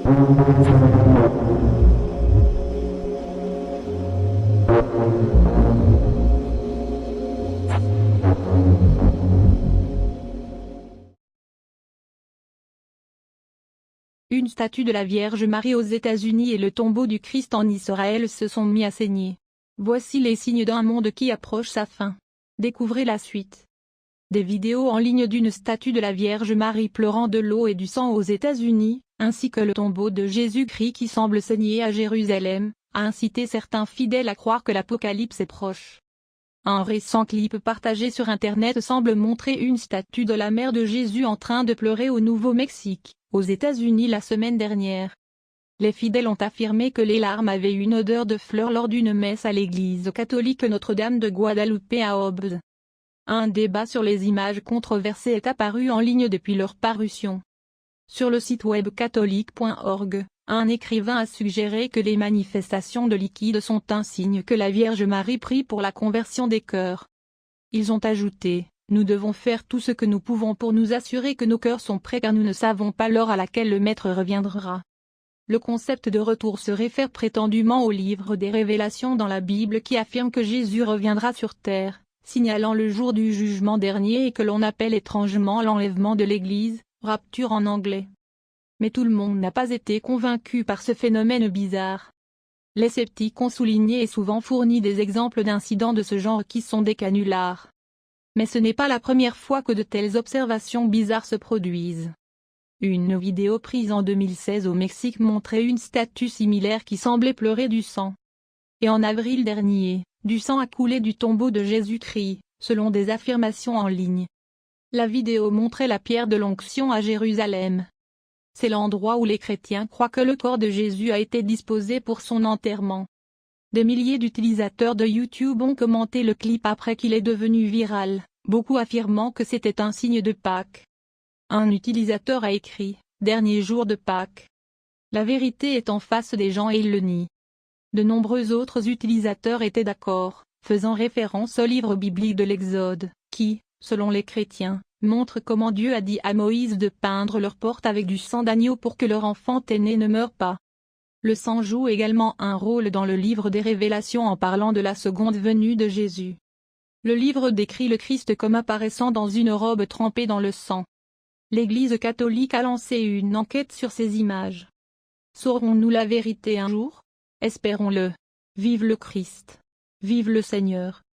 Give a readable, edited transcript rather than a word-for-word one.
Une statue de la Vierge Marie aux États-Unis et le tombeau du Christ en Israël se sont mis à saigner. Voici les signes d'un monde qui approche sa fin. Découvrez la suite. Des vidéos en ligne d'une statue de la Vierge Marie pleurant de l'eau et du sang aux États-Unis, ainsi que le tombeau de Jésus-Christ qui semble saigner à Jérusalem, a incité certains fidèles à croire que l'Apocalypse est proche. Un récent clip partagé sur Internet semble montrer une statue de la mère de Jésus en train de pleurer au Nouveau-Mexique, aux États-Unis la semaine dernière. Les fidèles ont affirmé que les larmes avaient une odeur de fleurs lors d'une messe à l'église catholique Notre-Dame de Guadalupe à Hobbs. Un débat sur les images controversées est apparu en ligne depuis leur parution. Sur le site web catholique.org, un écrivain a suggéré que les manifestations de liquide sont un signe que la Vierge Marie prie pour la conversion des cœurs. Ils ont ajouté: nous devons faire tout ce que nous pouvons pour nous assurer que nos cœurs sont prêts car nous ne savons pas l'heure à laquelle le Maître reviendra. Le concept de retour se réfère prétendument au livre des Révélations dans la Bible qui affirme que Jésus reviendra sur terre, signalant le jour du jugement dernier et que l'on appelle étrangement l'enlèvement de l'Église, rapture en anglais. Mais tout le monde n'a pas été convaincu par ce phénomène bizarre. Les sceptiques ont souligné et souvent fourni des exemples d'incidents de ce genre qui sont des canulars. Mais ce n'est pas la première fois que de telles observations bizarres se produisent. Une vidéo prise en 2016 au Mexique montrait une statue similaire qui semblait pleurer du sang. Et en avril dernier, du sang a coulé du tombeau de Jésus-Christ, selon des affirmations en ligne. La vidéo montrait la pierre de l'onction à Jérusalem. C'est l'endroit où les chrétiens croient que le corps de Jésus a été disposé pour son enterrement. Des milliers d'utilisateurs de YouTube ont commenté le clip après qu'il est devenu viral, beaucoup affirmant que c'était un signe de Pâques. Un utilisateur a écrit « Dernier jour de Pâques ». La vérité est en face des gens et ils le nient. De nombreux autres utilisateurs étaient d'accord, faisant référence au livre biblique de l'Exode, qui, selon les chrétiens, montre comment Dieu a dit à Moïse de peindre leurs portes avec du sang d'agneau pour que leur enfant aîné ne meure pas. Le sang joue également un rôle dans le livre des Révélations en parlant de la seconde venue de Jésus. Le livre décrit le Christ comme apparaissant dans une robe trempée dans le sang. L'Église catholique a lancé une enquête sur ces images. Saurons-nous la vérité un jour? Espérons-le. Vive le Christ. Vive le Seigneur.